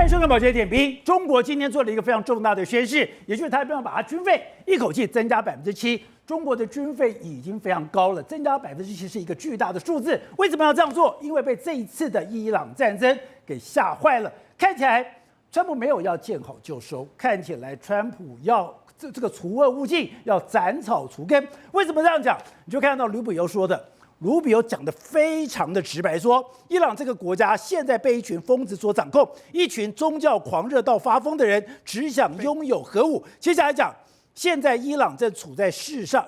收看宝洁点评。中国今天做了一个非常重大的宣示，也就是他要把它军费一口气增加7%。中国的军费已经非常高了，增加7%是一个巨大的数字。为什么要这样做？因为被这一次的伊朗战争给吓坏了。看起来川普没有要见好就收，看起来川普要这个除恶务尽，要斩草除根。为什么这样讲？你就看到卢比欧说的。卢比欧讲得非常的直白，说伊朗这个国家现在被一群疯子所掌控，一群宗教狂热到发疯的人只想拥有核武。接下来讲，现在伊朗正处在史上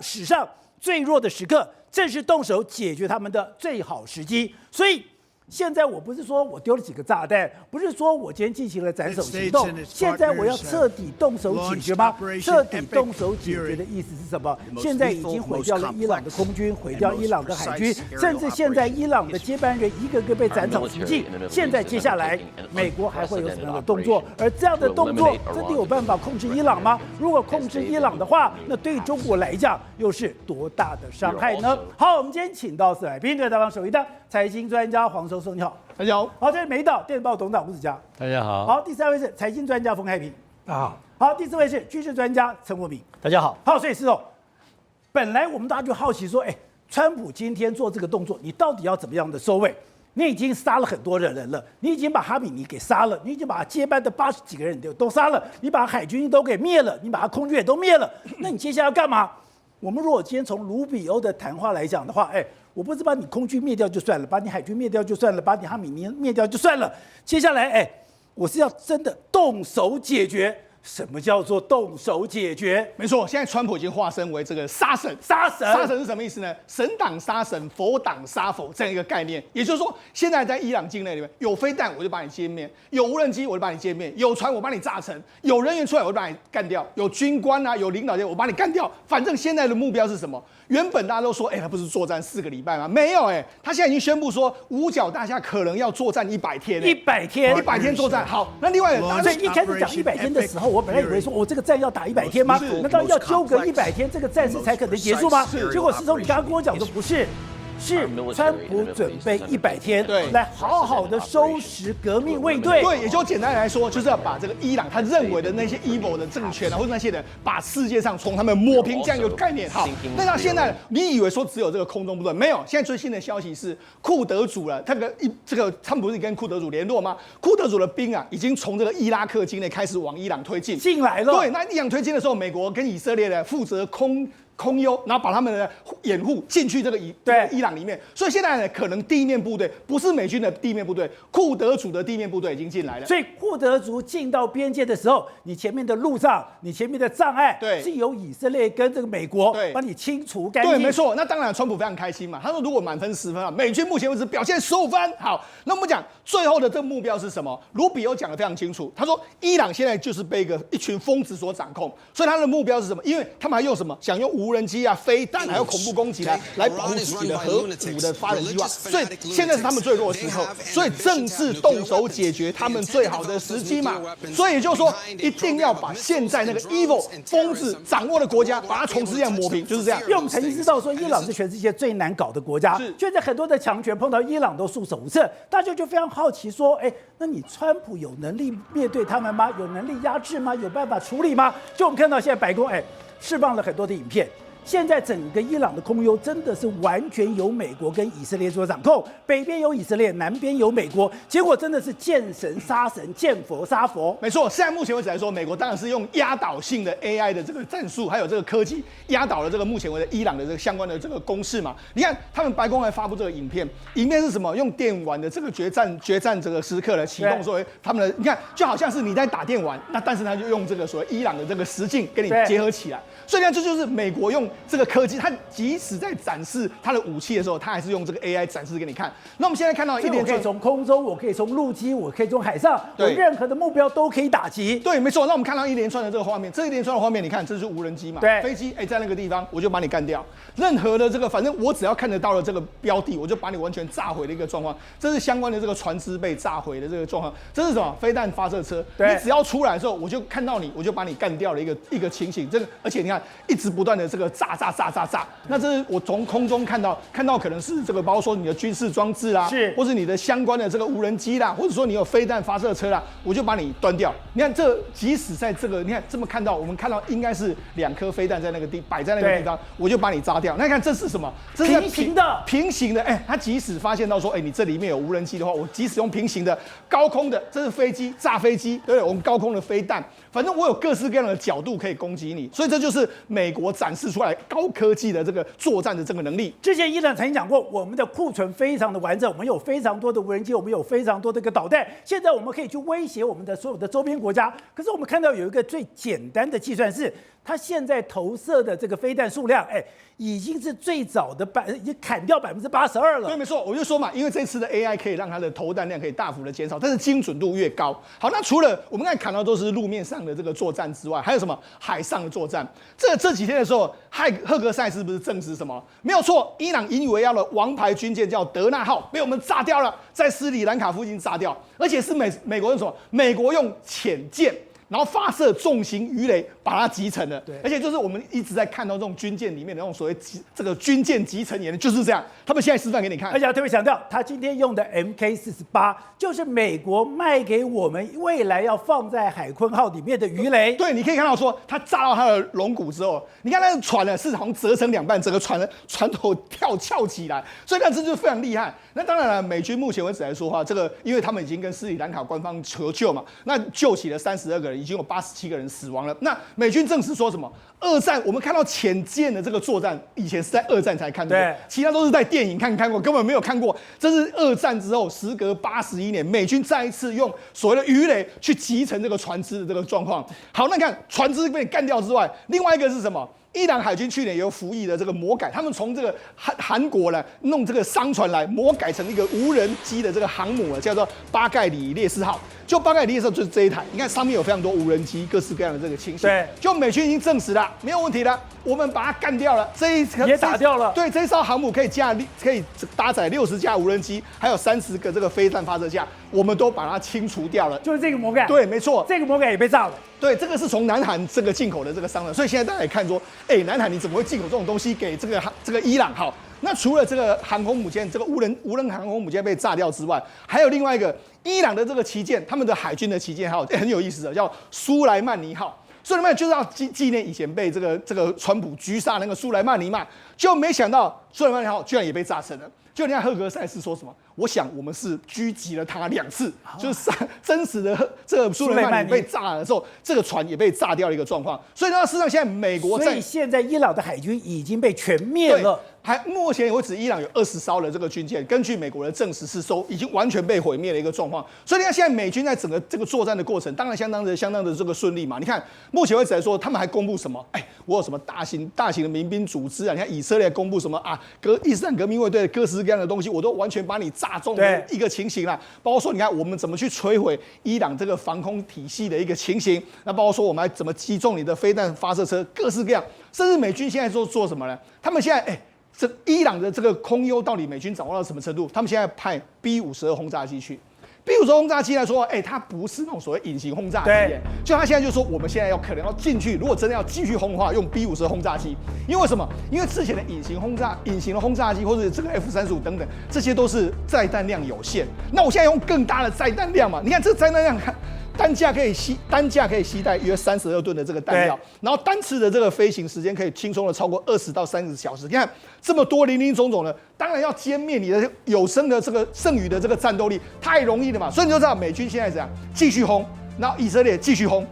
最弱的时刻，正是动手解决他们的最好时机。所以现在我不是说我丢了几个炸弹，不是说我今天进行了斩首行动，现在我要彻底动手解决吗？彻底动手解决的意思是什么？现在已经毁掉了伊朗的空军，毁掉伊朗的海军，甚至现在伊朗的接班人一个个被斩草除尽。现在接下来美国还会有什么样的动作？而这样的动作真的有办法控制伊朗吗？如果控制伊朗的话，那对中国来讲又是多大的伤害呢？好，我们今天请到4来宾，台湾首位的财经专家黄寿松，你好。大家好。好，这是美岛电子报董事长吴子嘉。大家好。好，第3位是财经专家冯开平。好，第4位是军事专家陈国民。大家好。好，所以施总，本来我们大家就好奇说，川普今天做这个动作，你到底要怎么样的收尾？你已经杀了很多的人了，你已经把哈米尼给杀了，你已经把接班的80几个人都杀了，你把海军都给灭了，你把空军也都灭了，那你接下来要干嘛？我们如果今天从卢比欧的谈话来讲的话，我不是把你空军灭掉就算了，把你海军灭掉就算了，把你哈米尼灭掉就算了，接下来，我是要真的动手解决。什么叫做动手解决？没错，现在川普已经化身为这个杀神。杀神是什么意思呢？神挡杀神，佛挡杀佛这样一个概念。也就是说，现在在伊朗境内里面有飞弹，我就把你歼灭；有无人机，我就把你歼灭；有船，我把你炸沉；有人员出来，我就把你干掉；有军官啊，有领导人，我把你干掉。反正现在的目标是什么？原本大家都说，他不是作战4个礼拜吗？没有，他现在已经宣布说，五角大厦可能要作战100天。100天作战。好，那另外，所以一开始讲100天的时候，我本来以为说，我这个战要打100天吗？难道要纠葛100天，这个战事才可能结束吗？结果施总，你刚刚跟我讲说不是。是川普准备100天，来好好的收拾革命卫队。对，也就简单来说，就是要把这个伊朗他认为的那些 evil 的政权啊，或者那些人，把世界上从他们抹平这样一个概念。好，那到现在，你以为说只有这个空中部队，没有。现在最新的消息是，库德族了，他们不是跟库德族联络吗？库德族的兵啊，已经从这个伊拉克境内开始往伊朗推进来了。对，那伊朗推进的时候，美国跟以色列呢负责空优，然后把他们的掩护进去这个伊朗里面，所以现在呢，可能地面部队不是美军的地面部队，库德族的地面部队已经进来了。所以库德族进到边界的时候，你前面的路上，你前面的障碍，是由以色列跟这个美国帮你清除干净。对，没错。那当然，川普非常开心嘛，他说如果满分10分啊，美军目前为止表现15分。好，那我们讲最后的这个目标是什么？卢比欧讲得非常清楚，他说伊朗现在就是被一群疯子所掌控，所以他的目标是什么？因为他们还用什么？想用无人机啊、飞弹还有恐怖攻击来保护自己的核武的发展计划，所以现在是他们最弱的时候，所以正是动手解决他们最好的时机嘛。所以也就是说，一定要把现在那个 evil 疯子掌握的国家，把它从世界上抹平，就是这样。因为我们曾经知道说，伊朗是全世界最难搞的国家，现在很多的强权碰到伊朗都束手无策，大家就非常好奇说，那你川普有能力面对他们吗？有能力压制吗？有办法处理吗？就我们看到现在白宫释放了很多的影片。现在整个伊朗的空优真的是完全由美国跟以色列所掌控，北边有以色列，南边有美国，结果真的是见神杀神，见佛杀佛。没错，现在目前为止来说，美国当然是用压倒性的 AI 的这个战术，还有这个科技压倒了这个目前为止伊朗的这个相关的这个攻势嘛。你看，他们白宫还发布这个影片是什么？用电玩的这个决战这个时刻来启动，所谓他们的，你看就好像是你在打电玩，那但是他就用这个所谓伊朗的这个实境跟你结合起来，所以呢，这就是美国用这个科技，它即使在展示它的武器的时候，它还是用这个 AI 展示给你看。那我们现在看到一连串，我可以从空中，我可以从陆基，我可以从海上，我任何的目标都可以打击。对，没错。那我们看到一连串的这个画面，这一连串的画面，你看，这是无人机嘛？对，飞机在那个地方，我就把你干掉。任何的这个，反正我只要看得到的这个标的，我就把你完全炸毁的一个状况。这是相关的这个船只被炸毁的这个状况。这是什么？飞弹发射车。你只要出来的时候，我就看到你，我就把你干掉的一个情形。这个，而且你看，一直不断的这个炸。那这是我从空中看到可能是这个，包括说你的军事装置啦，是，或是你的相关的这个无人机啦，或者说你有飞弹发射车啦，我就把你端掉。你看这即使在这个，你看这么看到，我们看到应该是2颗飞弹在那个摆在那个地方，我就把你炸掉。那你看这是什么？这是平行的。它即使发现到说，你这里面有无人机的话，我即使用平行的高空的，这是飞机炸飞机，对不对？我们高空的飞弹，反正我有各式各样的角度可以攻击你。所以这就是美国展示出来高科技的这个作战的这个能力。之前伊朗曾经讲过，我们的库存非常的完整，我们有非常多的无人机，我们有非常多的一个导弹，现在我们可以去威胁我们的所有的周边国家。可是我们看到有一个最简单的计算是，它现在投射的这个飞弹数量，已经是最早的已经砍掉82%了。对，没错，我就说嘛，因为这次的 AI 可以让它的投弹量可以大幅的减少，但是精准度越高。好，那除了我们刚才看到都是路面上的这个作战之外，还有什么海上的作战？这几天的时候，赫格塞斯不是证实什么？没有错，伊朗引以为傲的王牌军舰叫德纳号被我们炸掉了，在斯里兰卡附近炸掉，而且是美国用什么？美国用潜舰。然后发射重型鱼雷把它击沉了，对，而且就是我们一直在看到这种军舰里面的那种所谓这个军舰击沉演的就是这样。他们现在示范给你看，而且特别强调，他今天用的 MK48就是美国卖给我们未来要放在海鲲号里面的鱼雷。对，你可以看到说，它炸到它的龙骨之后，你看那个船呢是好像折成2半，整个船头翘起来，所以那这就非常厉害。那当然了，美军目前为止来说的话，这个因为他们已经跟斯里兰卡官方求救嘛，那救起了32个人，已经有87个人死亡了。那美军证实说什么？二战我们看到潜舰的这个作战，以前是在二战才看到，其他都是在电影看过，根本没有看过。这是二战之后，时隔81年，美军再一次用所谓的鱼雷去击沉这个船只的这个状况。好，那你看船只被干掉之外，另外一个是什么？伊朗海军去年也有服役的这个魔改，他们从这个韩国呢弄这个商船来魔改成一个无人机的这个航母叫做巴盖里烈士号。就巴盖里烈士号就是这一台，你看上面有非常多无人机，各式各样的这个情形。对，就美军已经证实了，没有问题了，我们把它干掉了，也打掉了。对，这艘航母可以搭载60架无人机，还有30个这个飞弹发射架，我们都把它清除掉了。就是这个魔改。对，没错，这个魔改也被炸了。对，这个是从南韩这个进口的这个商船，所以现在大家也看说，南韩你怎么会进口这种东西给这个伊朗？好，那除了这个航空母舰，这个无人航空母舰被炸掉之外，还有另外一个伊朗的这个旗舰，他们的海军的旗舰号很有意思的，叫苏莱曼尼号。苏莱曼就是要纪念以前被这个川普狙杀那个苏莱曼尼嘛，就没想到苏莱曼尼号居然也被炸沉了。就人家赫格塞斯说什么？我想我们是狙击了他2次，就是真实的这个苏莱曼尼被炸了的时候，这个船也被炸掉了一个状况。所以呢，事实上现在美国所以现在伊朗的海军已经被全灭了。目前为止，伊朗有20艘的这个军舰，根据美国的证实是已经完全被毁灭的一个状况。所以你看，现在美军在整个这个作战的过程，当然相当的这个顺利嘛。你看，目前为止来说，他们还公布什么？我有什么大型的民兵组织啊？你看以色列公布什么啊？伊斯兰革命卫队的各式各样的东西，我都完全把你炸中的一个情形啦。包括说，你看我们怎么去摧毁伊朗这个防空体系的一个情形，那包括说我们还怎么击中你的飞弹发射车，各式各样。甚至美军现在做什么呢？他们现在这伊朗的这个空优到底美军掌握到什么程度？他们现在派 B-52轰炸机去。B-52轰炸机来说，它不是那种所谓隐形轰炸机，就他现在就说，我们现在可能要进去，如果真的要继续轰的话，用 B-52轰炸机。因为什么？因为之前的隐形的轰炸机或者这个 F-35等等，这些都是载弹量有限。那我现在用更大的载弹量嘛？你看这载弹量，单架可以携带约32吨的这个弹药，然后单次的这个飞行时间可以轻松的超过20到30小时。你看这么多林林总总的，当然要歼灭你的有生的这个剩余的这个战斗力，太容易了嘛。所以你就知道美军现在怎样继续轰，然后以色列继续轰，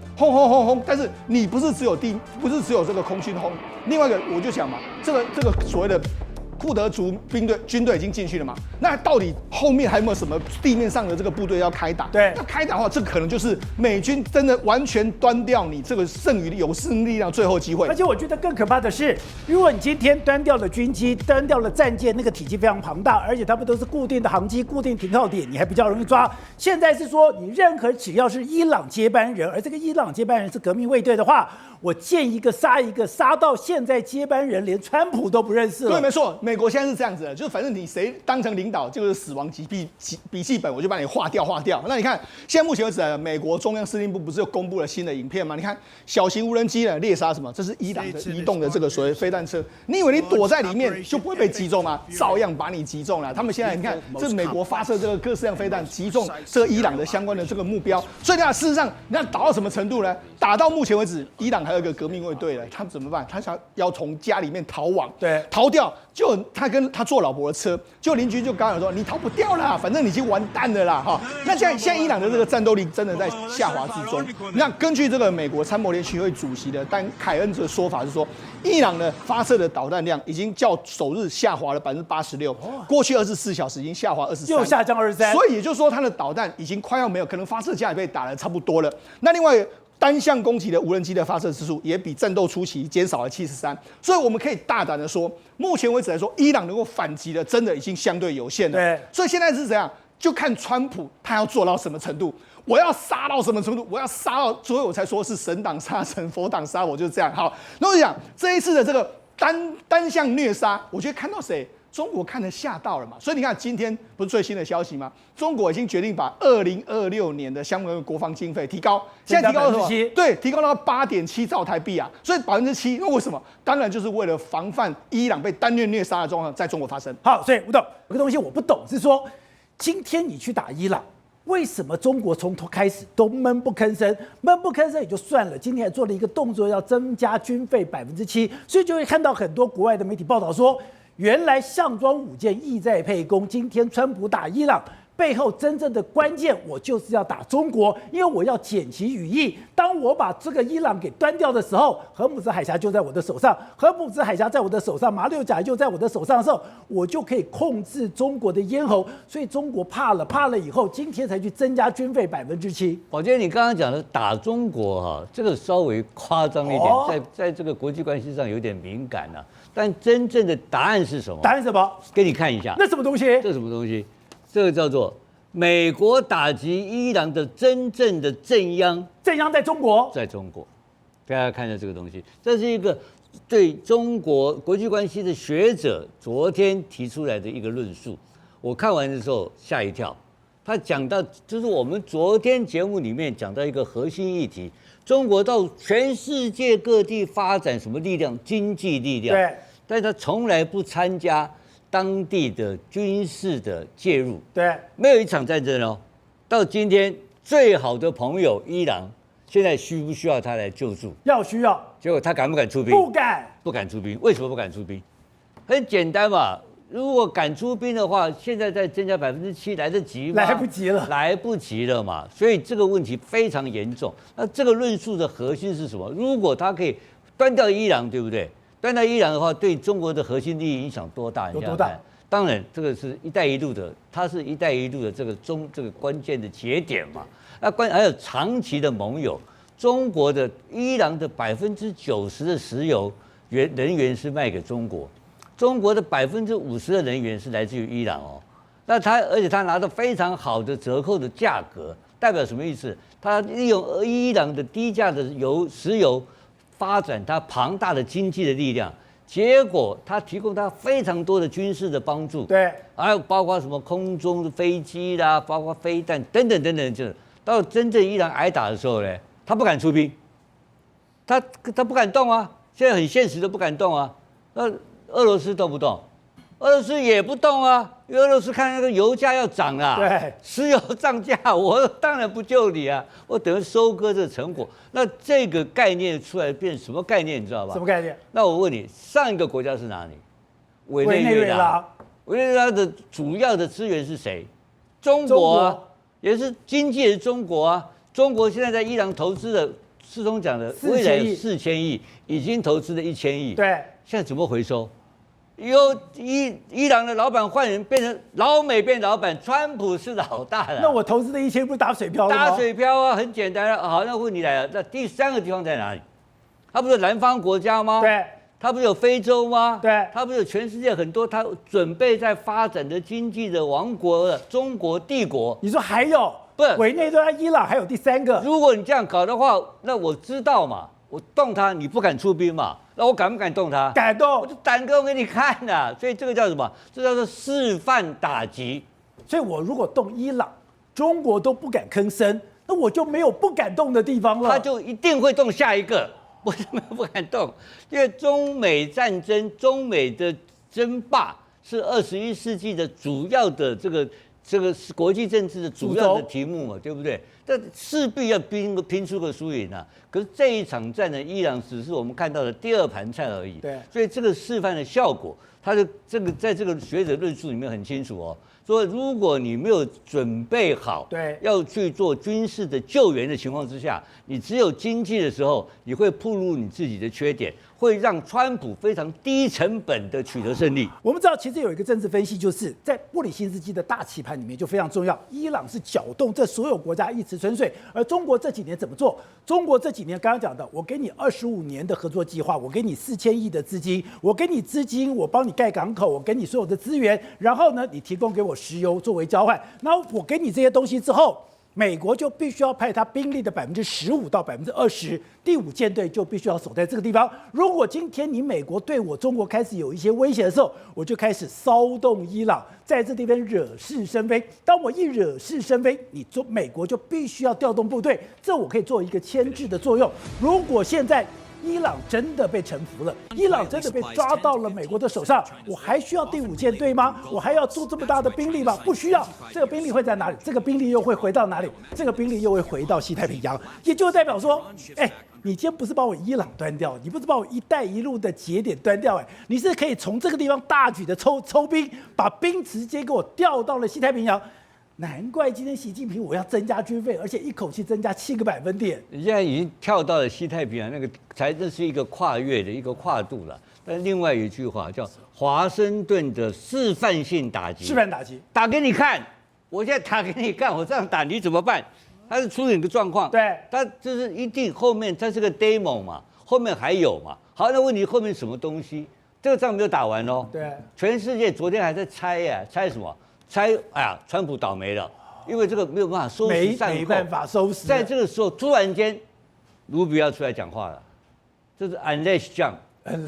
但是你不是只有这个空军轰，另外一个我就想嘛，这个所谓的库德族军队已经进去了嘛？那到底后面还有没有什么地面上的这个部队要开打？对，要开打的话，这可能就是美军真的完全端掉你这个剩余的有生力量最后机会。而且我觉得更可怕的是，如果你今天端掉了军机、端掉了战舰，那个体积非常庞大，而且他们都是固定的航机、固定停靠点，你还比较容易抓。现在是说，你任何只要是伊朗接班人，而这个伊朗接班人是革命卫队的话，我见一个杀一个，杀到现在接班人连川普都不认识了。对，没错。美国现在是这样子的，就是反正你谁当成领导，就是死亡笔记本，我就把你划掉。那你看，现在目前为止，美国中央司令部不是又公布了新的影片吗？你看小型无人机呢猎杀什么？这是伊朗的移动的这个所谓飞弹车。你以为你躲在里面就不会被击中吗？照样把你击中了。他们现在你看，这美国发射这个各式样飞弹击中这个伊朗的相关的这个目标。所以呢，事实上你看打到什么程度呢？打到目前为止，伊朗还有一个革命卫队了，他们怎么办？他想要从家里面逃亡，对，逃掉。就他跟他坐老婆的车，就邻居就刚刚说你逃不掉啦，反正你已经完蛋了啦哈。那现在伊朗的这个战斗力真的在下滑之中。那根据这个美国参谋联席会主席的丹凯恩的说法是说，伊朗呢发射的导弹量已经较首日下滑了86%，过去24小时已经下滑23%，又下降23%。所以也就是说，它的导弹已经快要没有，可能发射架也被打得差不多了。那另外单向攻击的无人机的发射次数也比战斗初期减少了73%，所以我们可以大胆的说，目前为止来说，伊朗能够反击的真的已经相对有限了。对，所以现在是怎样？就看川普他要做到什么程度，我要杀到什么程度，我要杀到最后我才说是神挡杀神，佛挡杀我，就是这样。好，那我讲这一次的这个单向虐杀，我觉得看到谁？中国看得吓到了嘛，所以你看今天不是最新的消息吗？中国已经决定把2026年的相关的国防经费提高，现在提高到什么？对，提高到8.7兆台币啊，所以7%。那为什么？当然就是为了防范伊朗被单虐杀的状况在中国发生。好，所以吴董有个东西我不懂，是说今天你去打伊朗，为什么中国从头开始都闷不吭声？闷不吭声也就算了，今天还做了一个动作，要增加军费7%，所以就会看到很多国外的媒体报道说，原来项庄舞剑，意在沛公。今天川普打伊朗背后真正的关键，我就是要打中国，因为我要减其羽翼。当我把这个伊朗给端掉的时候，荷姆兹海峡就在我的手上，荷姆兹海峡在我的手上，马六甲就在我的手上的时候，我就可以控制中国的咽喉。所以中国怕了以后，今天才去增加军费7%。我觉得你刚刚讲的打中国哈，这个稍微夸张一点，在这个国际关系上有点敏感啊。但真正的答案是什么？答案是什么？给你看一下。那什么东西？这什么东西？这个叫做美国打击伊朗的真正的震央。震央在中国。在中国，大家看一下这个东西。这是一个对中国国际关系的学者昨天提出来的一个论述。我看完的时候吓一跳。他讲到，就是我们昨天节目里面讲到一个核心议题。中国到全世界各地发展什么力量？经济力量。对。但是他从来不参加当地的军事的介入。对。没有一场战争哦。到今天，最好的朋友伊朗，现在需不需要他来救助？需要。结果他敢不敢出兵？不敢。不敢出兵。为什么不敢出兵？很简单嘛。如果敢出兵的话，现在再增加7%来得及吗？来不及了，来不及了嘛。所以这个问题非常严重。那这个论述的核心是什么？如果他可以端掉伊朗，对不对？端掉伊朗的话，对中国的核心利益影响多大？有多大？当然，这个是一带一路的，它是一带一路的这个关键的节点嘛。那还有长期的盟友，中国的伊朗的90%的石油能源是卖给中国。中国的50%的能源是来自于伊朗哦，而且他拿到非常好的折扣的价格，代表什么意思？他利用伊朗的低价的石油发展他庞大的经济的力量，结果他提供他非常多的军事的帮助，对，还有包括什么空中的飞机啦，包括飞弹等等，就是到真正伊朗挨打的时候呢，他不敢出兵，他不敢动啊，现在很现实的不敢动啊，那。俄罗斯动不动？俄罗斯也不动啊，因为俄罗斯看那个油价要涨啦，对，石油涨价，我当然不救你啊，我等于收割这个成果。那这个概念出来变什么概念？你知道吧？什么概念？那我问你，上一个国家是哪里？委内瑞拉。委内瑞拉的主要的资源是谁？中国啊，也是经济也是中国啊。中国现在在伊朗投资的，世忠讲的未来4000亿，已经投资了1000亿。对，现在怎么回收？由伊朗的老板换人，变成老美变老板，川普是老大了。那我投资的1000不是打水漂了吗？打水漂啊，很简单啊。好，那问题来了，那第3个地方在哪里？它不是南方国家吗？对。它不是有非洲吗？对。它不是有全世界很多它准备在发展的经济的王国的中国帝国？你说还有？不是委内瑞拉、伊朗还有第3个。如果你这样搞的话，那我知道嘛。我动它，你不敢出兵嘛？那我敢不敢动它？敢动我就胆够给你看的。所以这个叫什么？这叫做示范打击。所以我如果动伊朗，中国都不敢吭声，那我就没有不敢动的地方了。他就一定会动下一个。为什么不敢动？因为中美战争、中美的争霸是21世纪的主要的这个国际政治的主要的题目嘛，对不对？这势必要拼出个输赢啊。可是这一场战呢，伊朗只是我们看到的第二盘菜而已。对，所以这个示范的效果，它的这个在这个学者论述里面很清楚哦。说，如果你没有准备好，对，要去做军事的救援的情况之下，你只有经济的时候，你会暴露你自己的缺点，会让川普非常低成本的取得胜利。我们知道，其实有一个政治分析，就是在布里辛斯基的大棋盘里面就非常重要。伊朗是搅动这所有国家一池春水，而中国这几年怎么做？中国这几年刚刚讲的，我给你25年的合作计划，我给你4000亿的资金，我给你资金，我帮你盖港口，我给你所有的资源，然后呢，你提供给我石油作为交换，然后我给你这些东西之后，美国就必须要派他兵力的15%到20%，第5舰队就必须要守在这个地方。如果今天你美国对我中国开始有一些威胁的时候，我就开始骚动伊朗，在这地方惹是生非。当我一惹是生非，美国就必须要调动部队，这我可以做一个牵制的作用。如果现在伊朗真的被臣服了，伊朗真的被抓到了美国的手上，我还需要第5舰队吗？我还要做这么大的兵力吗？不需要。这个兵力会在哪里？这个兵力又会回到哪里？这个兵力又会回到西太平洋，也就代表说，你今天不是把我伊朗端掉，你不是把我一带一路的节点端掉，你是可以从这个地方大举的抽兵，把兵直接给我调到了西太平洋。难怪今天习近平我要增加军费，而且一口气增加7个百分点。你现在已经跳到了西太平洋那个，这是一个跨越的一个跨度了。但另外一句话叫华盛顿的示范性打击，示范打击，打给你看。我现在打给你看，我这样打你怎么办？它是出现一个状况，对，它就是一定后面它是个 demo 嘛，后面还有嘛。好，那问题后面什么东西？这个仗没有打完哦。对，全世界昨天还在猜呀，猜什么？猜川普倒霉了，因为这个没有办法收拾善后，没办法收拾。在这个时候，突然间，卢比奥出来讲话了，这是 unleash John，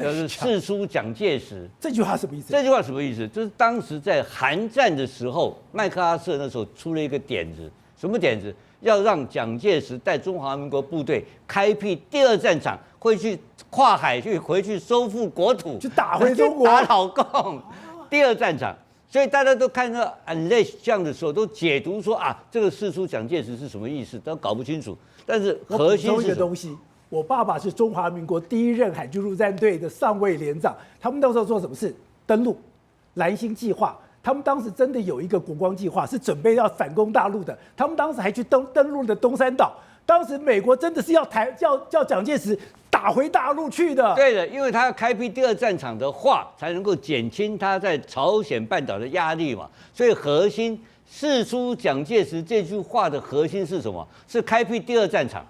就是释出蒋介石。这句话什么意思？这句话什么意思？就是当时在韩战的时候，麦克阿瑟那时候出了一个点子，什么点子？要让蒋介石带中华民国部队开辟第2战场，会去跨海回去收复国土，去打回中国，打老共。第2战场。所以大家都看到 unleash 这样的时候，都解读说这个释出蒋介石是什么意思，都搞不清楚。但是核心是一个东西，我爸爸是中华民国第1任海军陆战队的上尉连长，他们那时候做什么事？登陆，蓝星计划。他们当时真的有一个国光计划，是准备要反攻大陆的。他们当时还去登陆了东山岛。当时美国真的是要叫蒋介石打回大陆去的。对的，因为他要开辟第2战场的话，才能够减轻他在朝鲜半岛的压力嘛。所以核心释出蒋介石这句话的核心是什么？是开辟第2战场。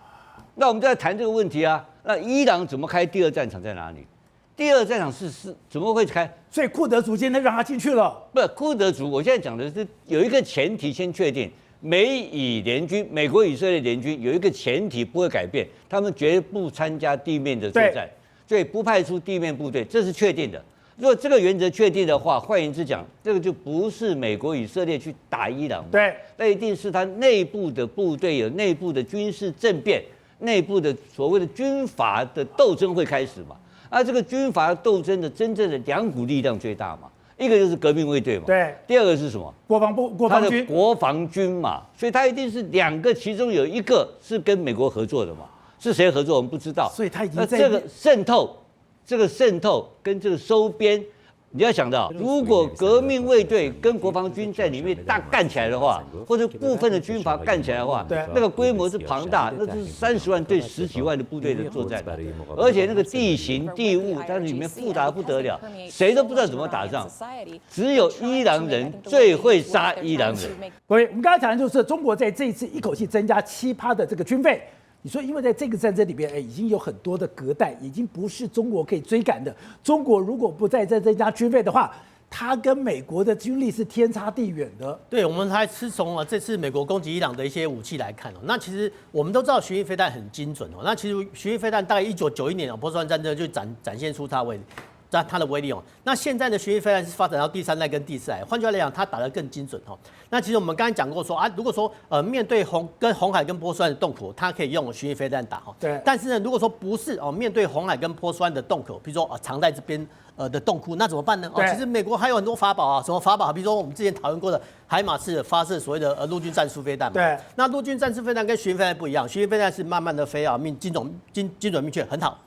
那我们就在谈这个问题啊。那伊朗怎么开第2战场在哪里？第2战场是怎么会开？所以库德族今天让他进去了。不，库德族，我现在讲的是有一个前提先确定。美以联军，美国以色列联军有一个前提不会改变，他们绝不参加地面的作战，所以不派出地面部队，这是确定的。如果这个原则确定的话，换言之讲，这个就不是美国以色列去打伊朗，对，那一定是他内部的部队有内部的军事政变，内部的所谓的军阀的斗争会开始嘛。这个军阀斗争的真正的2股力量最大嘛。一个就是革命卫队嘛，对。第2个是什么？国防军，他的国防军嘛，所以他一定是2个，其中有一个是跟美国合作的嘛，是谁合作我们不知道。所以他已经在这个渗透跟这个收编，你要想到，如果革命卫队跟国防军在里面大干起来的话，或者部分的军阀干起来的话，那个规模是庞大，那是30万对10几万的部队的作战，而且那个地形地物在里面复杂不得了，谁都不知道怎么打仗，只有伊朗人最会杀伊朗人。各位，我们刚才讲的就是中国在这一次一口气增加7%的这个军费。你说，因为在这个战争里边，已经有很多的隔代，已经不是中国可以追赶的。中国如果不再增加军费的话，它跟美国的军力是天差地远的。对，我们还是从这次美国攻击伊朗的一些武器来看那其实我们都知道巡弋飞弹很精准那其实巡弋飞弹大概1991年波斯湾战争就展现出它的威力那现在的巡弋飞弹是发展到第3代跟第4代，换句话来讲，它打得更精准那其实我们刚才讲过说如果说面对红海跟波斯湾的洞口，它可以用巡弋飞弹打对。但是呢，如果说不是面对红海跟波斯湾的洞口，比如说藏在这边的洞窟，那怎么办呢？其实美国还有很多法宝什么法宝？比如说我们之前讨论过的海马式发射所谓的陆军战术飞弹嘛。对。那陆军战术飞弹跟巡弋飞弹不一样，巡弋飞弹是慢慢的飞精准明确很好。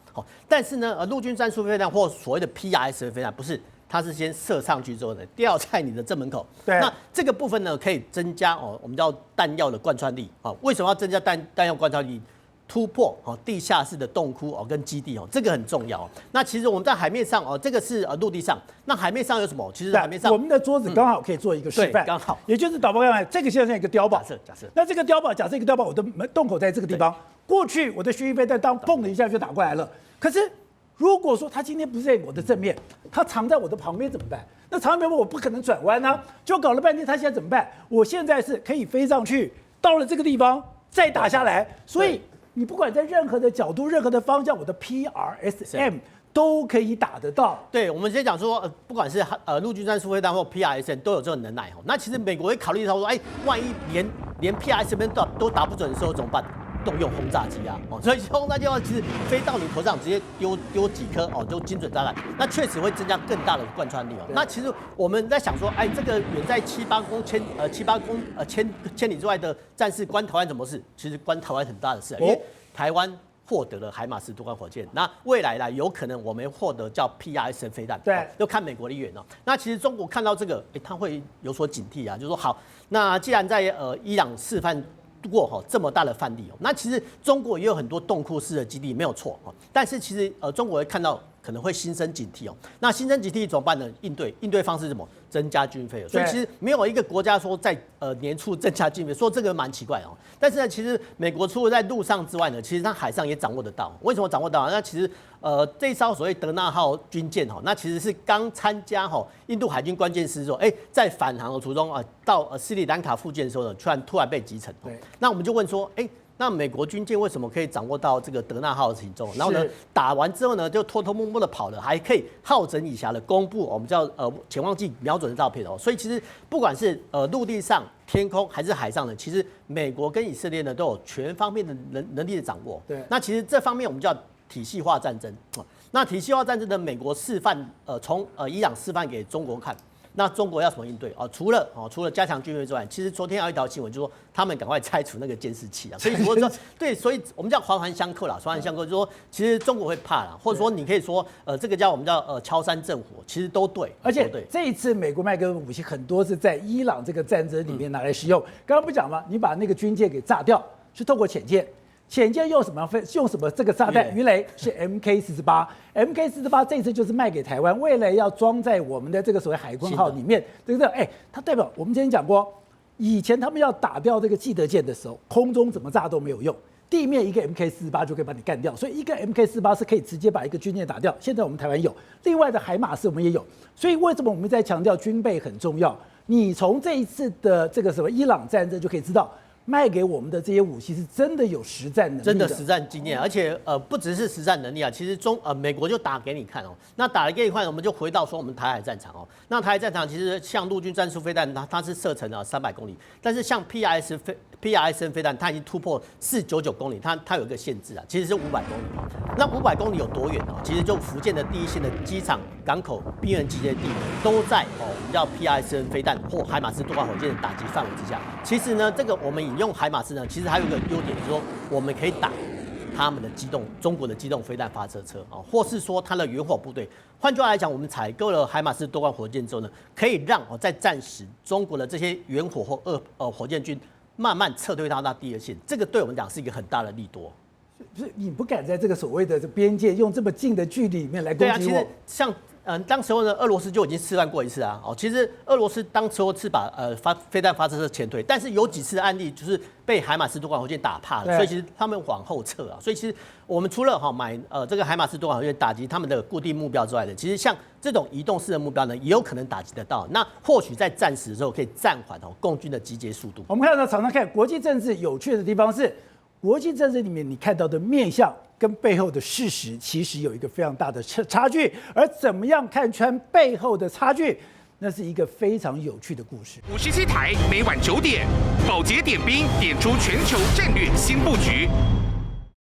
但是呢，陆军战术飞弹或所谓的 PRS 飞弹不是，它是先射上去之后呢，掉在你的正门口。对。那这个部分呢，可以增加我们叫弹药的贯穿力为什么要增加弹药贯穿力？突破地下室的洞窟跟基地这个很重要那其实我们在海面上这个是陆地上，那海面上有什么？其实海面上我们的桌子刚好可以做一个示范，刚好，也就是导播看这个现在一个碉堡，假设，那这个碉堡，假设一个碉堡，我的门洞口在这个地方，过去我的巡弋飞弹当砰的一下就打过来了，可是如果说他今天不是在我的正面，他藏在我的旁边怎么办？那藏在旁边我不可能转弯啊，就搞了半天，他现在怎么办？我现在是可以飞上去，到了这个地方再打下来，所以你不管在任何的角度、任何的方向，我的 PRSM 都可以打得到。对，我们先讲说，不管是陆军战术飞弹或 PRSM 都有这个能耐那其实美国会考虑到说，万一连 PRSM 都打不准的时候怎么办？动用轰炸机所以轰炸机的话，其实飞到你头上直接丢几颗都精准炸弹，那确实会增加更大的贯穿力那其实我们在想说，这个远在7、8千里之外的战士关台湾什么事？其实关台湾很大的事因为台湾获得了海马斯多管火箭，那未来有可能我们获得叫 PRS 飞弹，对，要看美国的意愿那其实中国看到这个，他会有所警惕就是说好，那既然在伊朗示范过这么大的范例那其实中国也有很多洞窟式的基地，没有错但是其实中国会看到可能会心生警惕那心生警惕怎么办呢？应对方式是什么？增加军费所以其实没有一个国家说在年初增加军费，说这个蛮奇怪但是呢，其实美国除了在陆上之外呢，其实它海上也掌握得到。为什么掌握到？那其实这一艘所谓德纳号军舰那其实是刚参加印度海军关键师说，在返航的途中到斯里兰卡附近的时候呢，突然被击沉那我们就问说，那美国军舰为什么可以掌握到这个德纳号的行踪？然后呢，打完之后呢，就偷偷摸摸的跑了，还可以好整以暇的公布我们叫潜望镜瞄准的照片所以其实不管是陆地上、天空还是海上的，其实美国跟以色列呢都有全方面的能力的掌握。对，那其实这方面我们叫体系化战争那体系化战争的美国示范，从伊朗示范给中国看。那中国要怎么应对除了加强军备之外，其实昨天有一条新闻就说他们赶快拆除那个监视器所以说对，所以我们叫环环相扣啦，环环相扣，就是说其实中国会怕啦，或者说你可以说这个叫我们叫敲山震火，其实都对。而且这一次美国卖给武器很多是在伊朗这个战争里面拿来使用。刚刚不讲吗？你把那个军舰给炸掉，是透过潜舰。潜舰用什么这个炸弹？鱼雷是 MK48 这一次就是卖给台湾，为了要装在我们的这个所谓海鲲号里面，对不对？它代表我们之前讲过，以前他们要打掉这个基德舰的时候，空中怎么炸都没有用，地面一个 MK48 就可以把你干掉，所以一个 MK48是可以直接把一个军舰打掉。现在我们台湾有，另外的海马斯我们也有，所以为什么我们在强调军备很重要？你从这一次的这个什么伊朗战争就可以知道。卖给我们的这些武器是真的有实战能力的，真的实战经验，而且不只是实战能力其实美国就打给你看那打了给你看，我们就回到说我们台海战场那台海战场其实像陆军战术飞弹，它是射程300公里，但是像 PRSM 飞弹，它已经突破499公里，它有一个限制其实是500公里那500公里有多远其实就福建的第一线的机场、港口、兵员集结地都在我们叫 PRSM 飞弹或海马斯多管火箭的打击范围之下。其实呢，这个我们引用海马斯呢，其实还有一个优点，就是说我们可以打他们的中国的机动飞弹发射车或是说它的远火部队。换句话来讲，我们采购了海马斯多管火箭之后呢，可以让在战时中国的这些远火或火箭军慢慢撤退到那第二线，这个对我们讲是一个很大的利多。不是你不敢在这个所谓的边界用这么近的距离里面来攻击我。对其实像当时候呢，俄罗斯就已经示范过一次啊。哦，其实俄罗斯当时候是把飞弹发射车前推，但是有几次的案例就是被海马斯多管火箭打怕了，所以其实他们往后撤啊。所以其实我们除了买这个海马斯多管火箭打击他们的固定目标之外的，其实像这种移动式的目标呢，也有可能打击得到。那或许在战时的时候可以暂缓共军的集结速度。我们看到常常看国际政治有趣的地方是，国际政治里面你看到的面向跟背后的事实其实有一个非常大的差距，而怎么样看穿背后的差距，那是一个非常有趣的故事。57台每晚9点，宝洁点兵点出全球战略新布局。